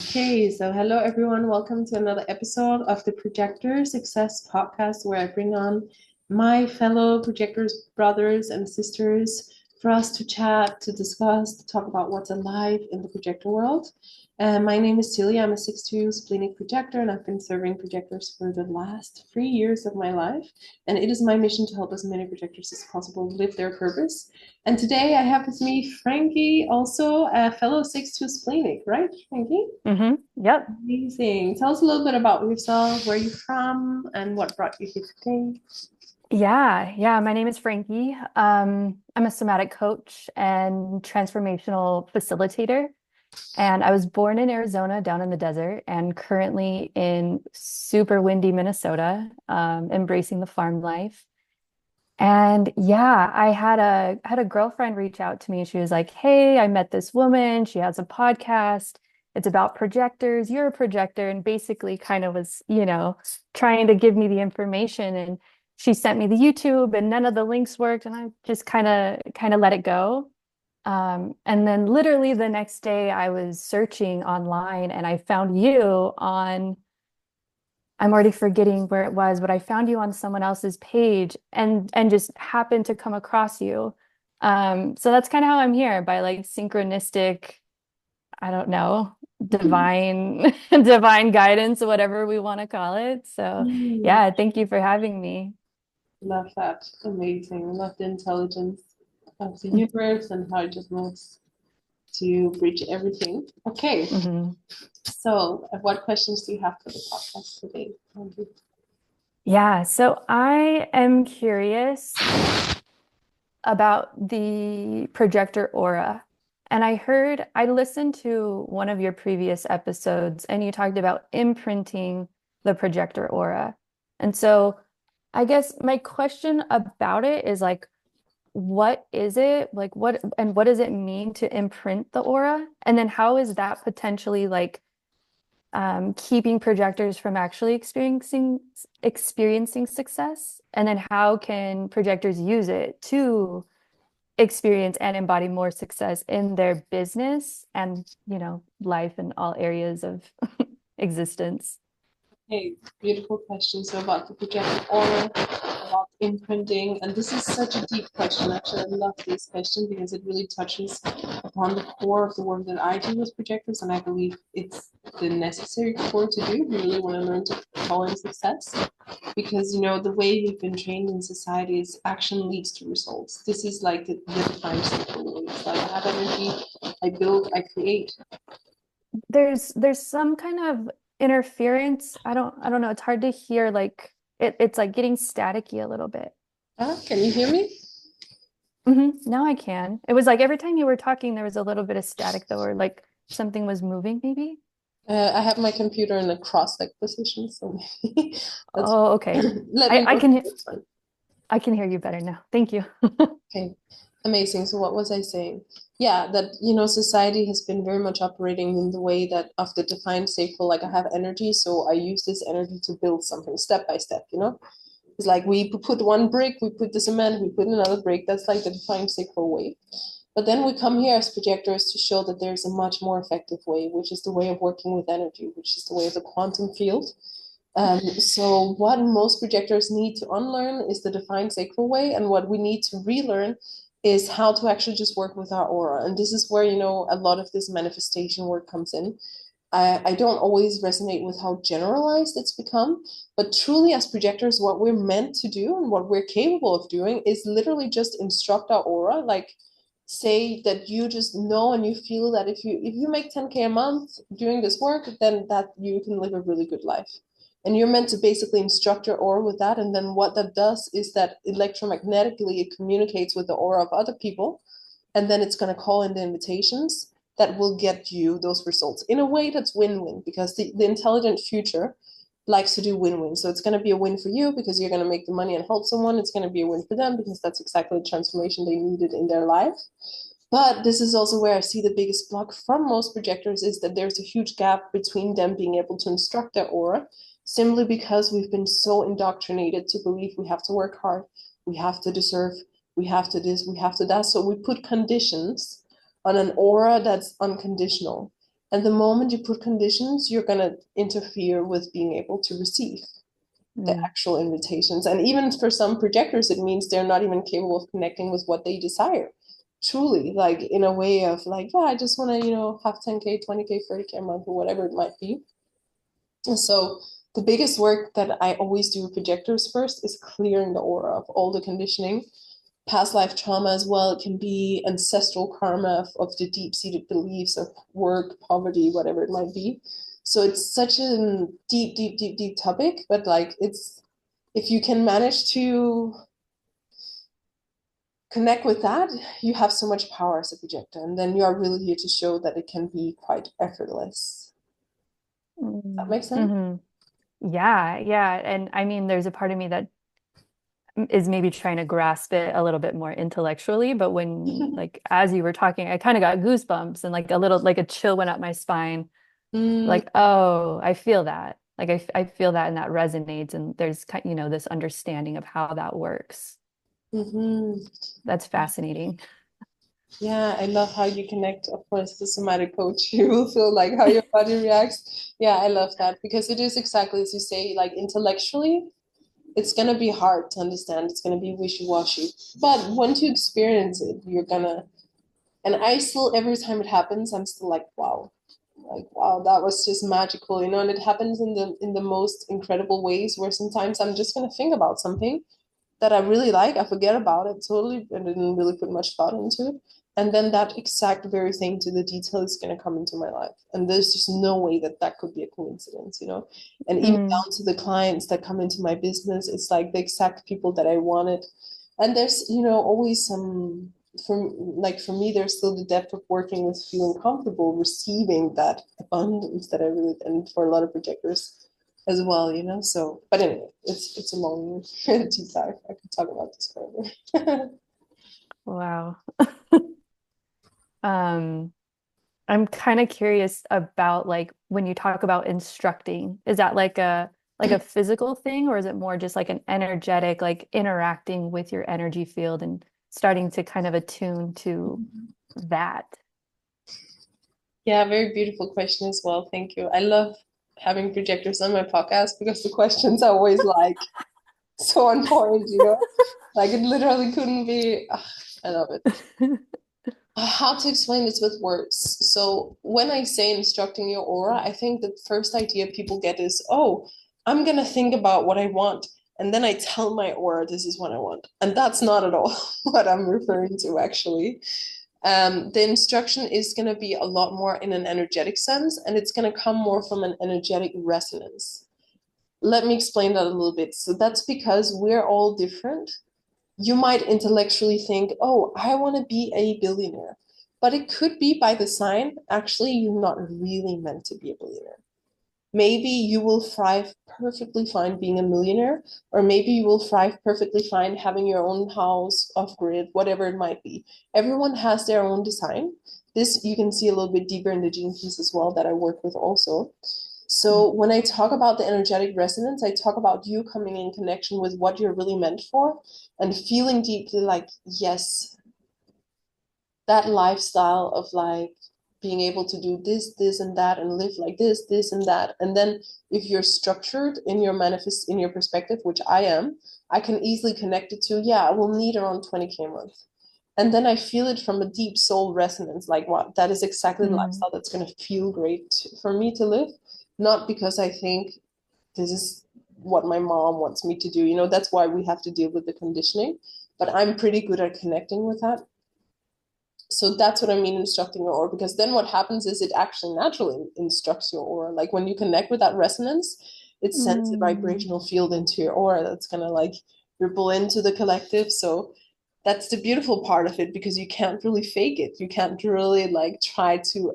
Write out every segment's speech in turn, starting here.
Okay, so hello everyone. Welcome to another episode of the Projector Success Podcast, where I bring on my fellow projectors, brothers and sisters, for us to chat, to discuss, to talk about what's alive in the projector world. My name is Celia. I'm a 6'2" splenic projector, and I've been serving projectors for the last 3 years of my life. And it is my mission to help as many projectors as possible live their purpose. And today I have with me Frankie, also a fellow 6'2" splenic, right, Frankie? Yep. Amazing. Tell us a little bit about yourself, where you're from, and what brought you here today. Yeah. My name is Frankie. I'm a somatic coach and transformational facilitator. And I was born in Arizona down in the desert and currently in super windy Minnesota, embracing the farm life. And yeah, I had a girlfriend reach out to me. She was like, "Hey, I met this woman. She has a podcast. It's about projectors. You're a projector." And basically kind of was, trying to give me the information. And she sent me the YouTube and none of the links worked. And I just kind of let it go. And then literally the next day I was searching online and I found you on I'm already forgetting where it was, but I found you on someone else's page and just happened to come across you. So that's kind of how I'm here by like synchronistic, I don't know, divine divine guidance, whatever we want to call it. So Mm, yeah, thank you for having me. love that. Amazing. Love the intelligence of the universe and how it just moves to bridge everything. Okay, Mhm. so what questions do you have for the podcast today? Yeah, so I am curious about the projector aura. And I listened to one of your previous episodes and you talked about imprinting the projector aura. And so I guess my question about it is like, what is it? Like what does it mean to imprint the aura? And then how is that potentially like keeping projectors from actually experiencing success? And then how can projectors use it to experience and embody more success in their business and, life in all areas of existence? Hey, beautiful question. So about the projected aura, about imprinting, and this is such a deep question. Actually, I love this question because it really touches upon the core of the work that I do with projectors, and I believe it's the necessary core to do. We really want to learn to call in success because the way we've been trained in society is action leads to results. This is like the defined cycle. It's like I have energy, I build, I create. There's some kind of interference. I don't know. It's hard to hear it's like getting staticky a little bit. Can you hear me? Now I can. It was like every time you were talking, there was a little bit of static though, or like something was moving, maybe. I have my computer in a cross-leg position, so maybe that's Oh, okay. let me I know. can It's fine. I can hear you better now. Thank you. Okay, amazing. So what was I saying? Yeah, that society has been very much operating in the way that of the defined cycle. Like I have energy, so I use this energy to build something step by step. It's like we put one brick, we put the cement, we put another brick. That's like the defined cycle way. But then we come here as projectors to show that there's a much more effective way, which is the way of working with energy, which is the way of the quantum field. So what most projectors need to unlearn is the defined sacral way, and what we need to relearn is how to actually just work with our aura. And this is where, a lot of this manifestation work comes in. I don't always resonate with how generalized it's become, but truly as projectors, what we're meant to do and what we're capable of doing is literally just instruct our aura, like say that you just know and you feel that if you make 10K a month doing this work, then that you can live a really good life. And you're meant to basically instruct your aura with that. And then what that does is that electromagnetically it communicates with the aura of other people. And then it's going to call in the invitations that will get you those results in a way that's win-win, because the intelligent future likes to do win-win. So it's going to be a win for you because you're going to make the money and help someone. It's going to be a win for them because that's exactly the transformation they needed in their life. But this is also where I see the biggest block from most projectors is that there's a huge gap between them being able to instruct their aura, simply because we've been so indoctrinated to believe we have to work hard, we have to deserve, we have to this, we have to that. So we put conditions on an aura that's unconditional. And the moment you put conditions, you're going to interfere with being able to receive the Mm. actual invitations. And even for some projectors, it means they're not even capable of connecting with what they desire. Truly, like in a way of like, yeah, I just want to, have 10K, 20K, 30K a month, or whatever it might be. And so the biggest work that I always do with projectors first is clearing the aura of all the conditioning, past life trauma as well. It can be ancestral karma of the deep-seated beliefs of work, poverty, whatever it might be. So it's such a deep, deep, deep, deep topic, but like it's if you can manage to connect with that, you have so much power as a projector, and then you are really here to show that it can be quite effortless. That Mm. makes sense. Hmm. Yeah, yeah. And I mean, there's a part of me that is maybe trying to grasp it a little bit more intellectually, but when like as you were talking, I kind of got goosebumps and like a little like a chill went up my spine. Mm, Like, oh, I feel that. Like I feel that and that resonates and there's this understanding of how that works. mhm. That's fascinating. Yeah, I love how you connect, of course, the somatic coach. You will feel like how your body reacts. Yeah, I love that because it is exactly as you say, like intellectually, it's gonna be hard to understand. It's gonna be wishy-washy. But once you experience it, you're gonna, and I still, every time it happens, I'm still like, wow, that was just magical, and it happens in the most incredible ways where sometimes I'm just gonna think about something that I really like. I forget about it totally. I didn't really put much thought into it. And then that exact very thing to the detail is going to come into my life. And there's just no way that that could be a coincidence. And even Mm, down to the clients that come into my business, it's like the exact people that I wanted. And there's always some, for me, there's still the depth of working with feeling comfortable receiving that abundance that I really, and for a lot of projectors, as well. So, but anyway, it's a long deep dive. I could talk about this forever. wow. Um, I'm kind of curious about like when you talk about instructing, is that like a physical thing or is it more just like an energetic, like interacting with your energy field and starting to kind of attune to that? Yeah, very beautiful question as well. Thank you. I love having projectors on my podcast because the questions are always like so on point. Like it literally couldn't be. I love it. How to explain this with words? So when I say instructing your aura, I think the first idea people get is, oh, I'm gonna think about what I want, and then I tell my aura this is what I want, and that's not at all what I'm referring to actually. The instruction is gonna be a lot more in an energetic sense, and it's gonna come more from an energetic resonance. Let me explain that a little bit. So that's because we're all different. You might intellectually think, oh, I want to be a billionaire. But it could be by the sign, actually, you're not really meant to be a billionaire. Maybe you will thrive perfectly fine being a millionaire, or maybe you will thrive perfectly fine having your own house, off grid, whatever it might be. Everyone has their own design. This you can see a little bit deeper in the gene keys as well that I work with also. So when I talk about the energetic resonance, I talk about you coming in connection with what you're really meant for and feeling deeply like, yes, that lifestyle of like being able to do this, and that, and live like this, and that. And then if you're structured in your manifest, in your perspective, which I am, I can easily connect it to, yeah, I will need around 20K a month. And then I feel it from a deep soul resonance, like, wow, that is exactly the Mm, lifestyle that's going to feel great for me to live. Not because I think this is what my mom wants me to do. That's why we have to deal with the conditioning. But I'm pretty good at connecting with that. So that's what I mean instructing your aura, because then what happens is it actually naturally instructs your aura. Like when you connect with that resonance, it sends a mm, vibrational field into your aura that's gonna like ripple into the collective. So that's the beautiful part of it because you can't really fake it. You can't really like try to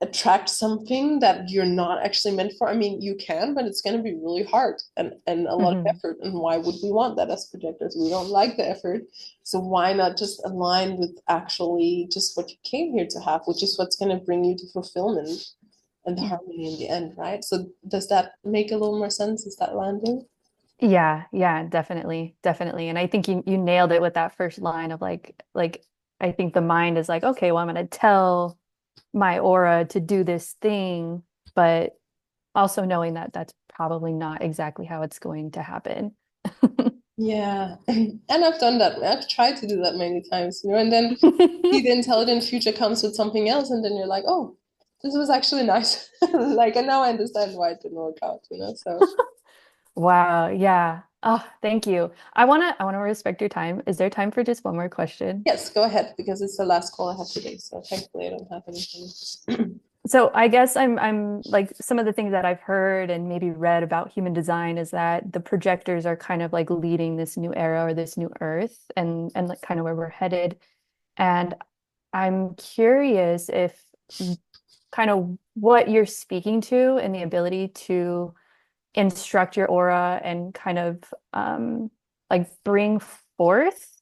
attract something that you're not actually meant for. I mean, you can, but it's going to be really hard and a lot of mhm. effort. And why would we want that as projectors? We don't like the effort. So why not just align with actually just what you came here to have, which is what's going to bring you to fulfillment and the harmony in the end, right? So does that make a little more sense? Is that landing? Yeah, yeah, definitely, definitely. And I think you nailed it with that first line of like I think the mind is like, okay, well, I'm gonna tell my aura to do this thing, but also knowing that that's probably not exactly how it's going to happen. Yeah. And I've done that. I've tried to do that many times, and then see the intelligent future comes with something else, and then you're like, oh, this was actually nice. Like, and now I understand why it didn't work out. So Wow, yeah. Oh, thank you. I wanna respect your time. Is there time for just one more question? yes, go ahead because it's the last call I have today. So thankfully I don't have anything. So I guess I'm like some of the things that I've heard and maybe read about human design is that the projectors are kind of like leading this new era or this new earth and like kind of where we're headed. And I'm curious if kind of what you're speaking to and the ability to instruct your aura and kind of like bring forth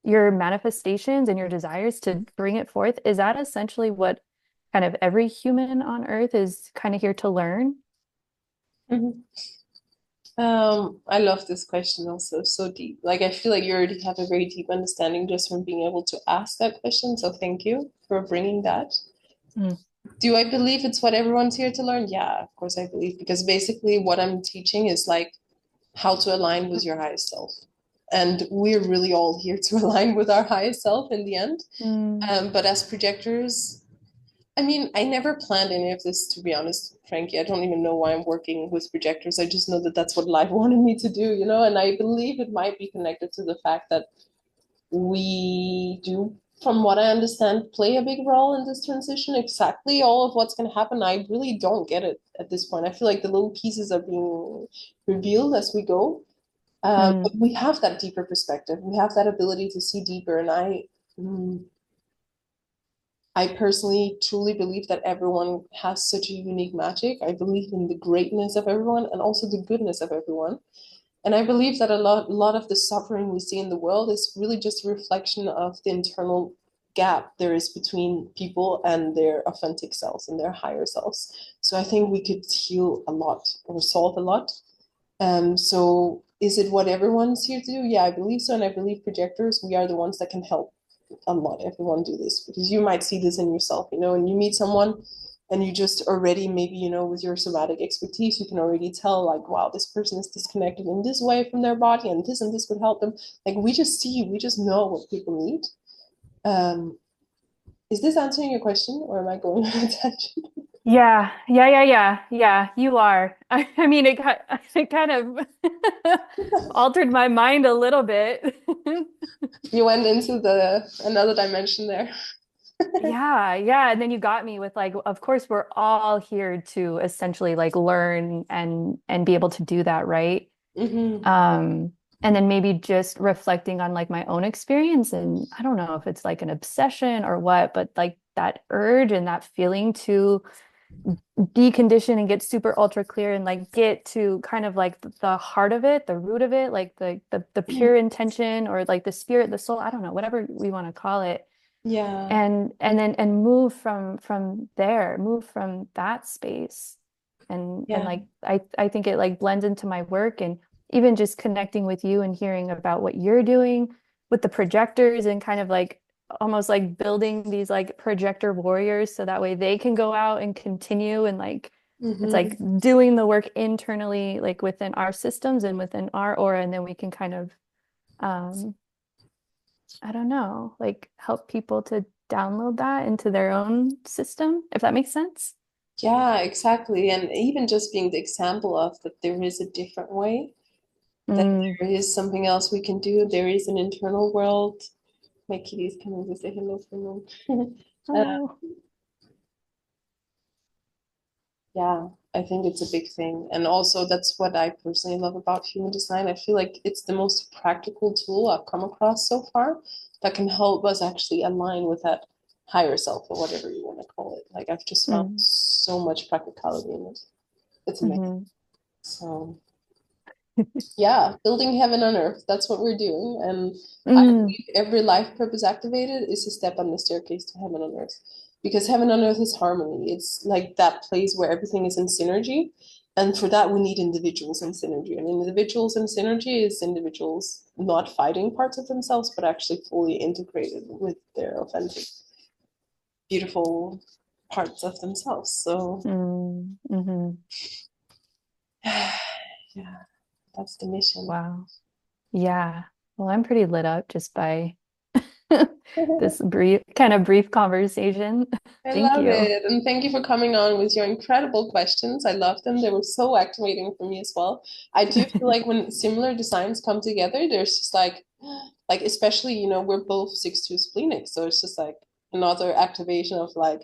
your manifestations and your desires to bring it forth. Is that essentially what kind of every human on earth is kind of here to learn? Mhm. I love this question also, so deep. Like I feel like you already have a very deep understanding just from being able to ask that question. So thank you for bringing that. Mm. Do I believe it's what everyone's here to learn? Yeah, of course I believe because basically what I'm teaching is like how to align with your highest self. And we're really all here to align with our highest self in the end. Mm. But as projectors, I mean, I never planned any of this, to be honest, Frankie. I don't even know why I'm working with projectors. I just know that that's what life wanted me to do. And I believe it might be connected to the fact that we do, from what I understand, play a big role in this transition. Exactly all of what's going to happen, I really don't get it at this point. I feel like the little pieces are being revealed as we go. But Mm. we have that deeper perspective. We have that ability to see deeper. And I personally truly believe that everyone has such a unique magic. I believe in the greatness of everyone and also the goodness of everyone. And I believe that a lot of the suffering we see in the world is really just a reflection of the internal gap there is between people and their authentic selves and their higher selves. So I think we could heal a lot or solve a lot. So is it what everyone's here to do? Yeah, I believe so. And I believe projectors, we are the ones that can help a lot everyone do this because you might see this in yourself, and you meet someone and you just already maybe, with your somatic expertise, you can already tell like, wow, this person is disconnected in this way from their body and this would help them. Like we just know what people need. Um, is this answering your question or am I going on a tangent? Yeah, you are. I mean, it kind of altered my mind a little bit. You went into the another dimension there. Yeah. And then you got me with like, of course, we're all here to essentially like learn and be able to do that, right? Mm-hmm. Um, and then maybe just reflecting on like my own experience. And I don't know if it's like an obsession or what, but like that urge and that feeling to decondition and get super ultra clear and like get to kind of like the heart of it, the root of it, like the pure intention or like the spirit, the soul, I don't know, whatever we want to call it. Yeah, And move from there, move from that space. And yeah, like I think it like blends into my work and even just connecting with you and hearing about what you're doing with the projectors and kind of like almost like building these like projector warriors so that way they can go out and continue and like it's like mm-hmm. doing the work internally like within our systems and within our aura and then we can kind of um I don't know, like help people to download that into their own system, if that makes sense. Yeah, exactly. And even just being the example of that there is a different way, that Mm. there is something else we can do. There is an internal world. My kitty's coming to say hello for me. uh, Oh. yeah, I think it's a big thing. And also, that's what I personally love about human design. I feel like it's the most practical tool I've come across so far that can help us actually align with that higher self or whatever you want to call it. Like, I've just found Mm. so much practicality in it. It's amazing. Hmm. So, yeah, building heaven on earth. That's what we're doing. And I Mm. believe every life purpose activated is a step on the staircase to heaven on earth. Because heaven on earth is harmony. It's like that place where everything is in synergy. And for that, we need individuals in synergy. And individuals in synergy is individuals not fighting parts of themselves, but actually fully integrated with their authentic, beautiful. parts of themselves. So Mm-hmm. yeah, that's the mission. Wow. Yeah. Well, I'm pretty lit up just by this brief conversation. I Thank love you. it. And thank you for coming on with your incredible questions. I love them. They were so activating for me as well. I do feel like when similar designs come together, there's just like especially, we're both 6'2" splenic. So it's just like another activation of like,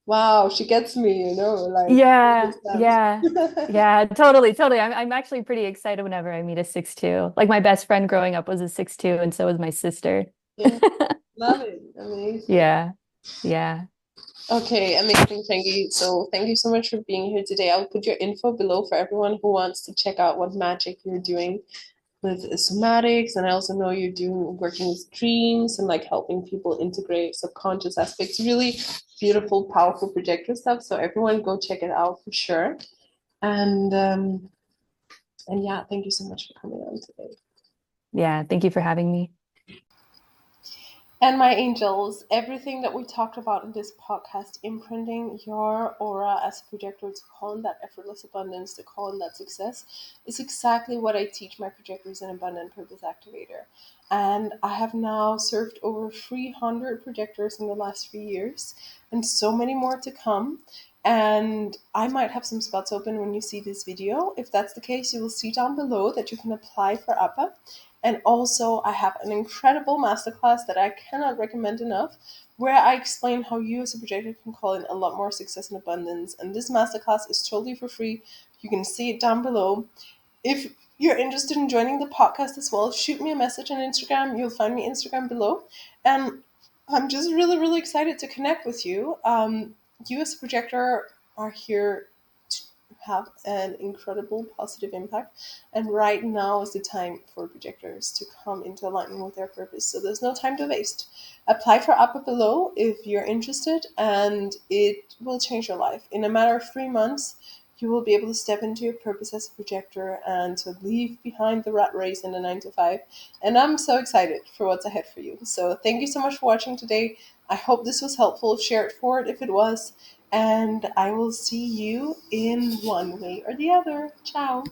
wow, she gets me, like Yeah, yeah, understand. yeah, totally, totally. I'm actually pretty excited whenever I meet a 6'2". Like my best friend growing up was a 6'2", and so was my sister. Yeah, love it. Amazing. Yeah, yeah. Okay, amazing, Frankie. So thank you so much for being here today. I'll put your info below for everyone who wants to check out what magic you're doing with somatics. And I also know you're doing working with dreams and like helping people integrate subconscious aspects. Really beautiful, powerful projector stuff. So everyone go check it out for sure. And and yeah, thank you so much for coming on today. Yeah, thank you for having me. And my angels, everything that we talked about in this podcast, imprinting your aura as a projector to call in that effortless abundance, to call in that success, is exactly what I teach my projectors in Abundant Purpose Activator. And I have now served over 300 projectors in the last 3 years, and so many more to come. And I might have some spots open when you see this video. If that's the case, you will see down below that you can apply for APA. And also, I have an incredible masterclass that I cannot recommend enough, where I explain how you as a projector can call in a lot more success and abundance. And this masterclass is totally for free. You can see it down below. If you're interested in joining the podcast as well, shoot me a message on Instagram. You'll find me Instagram below. And I'm just really, really excited to connect with you. You as a projector are here to have an incredible positive impact. And right now is the time for projectors to come into alignment with their purpose. So there's no time to waste. Apply for Up Below if you're interested, and it will change your life. In a matter of 3 months, you will be able to step into your purpose as a projector and to leave behind the rat race in the 9 to 5. And I'm so excited for what's ahead for you. So thank you so much for watching today. I hope this was helpful. Share it forward if it was. And I will see you in one way or the other. Ciao.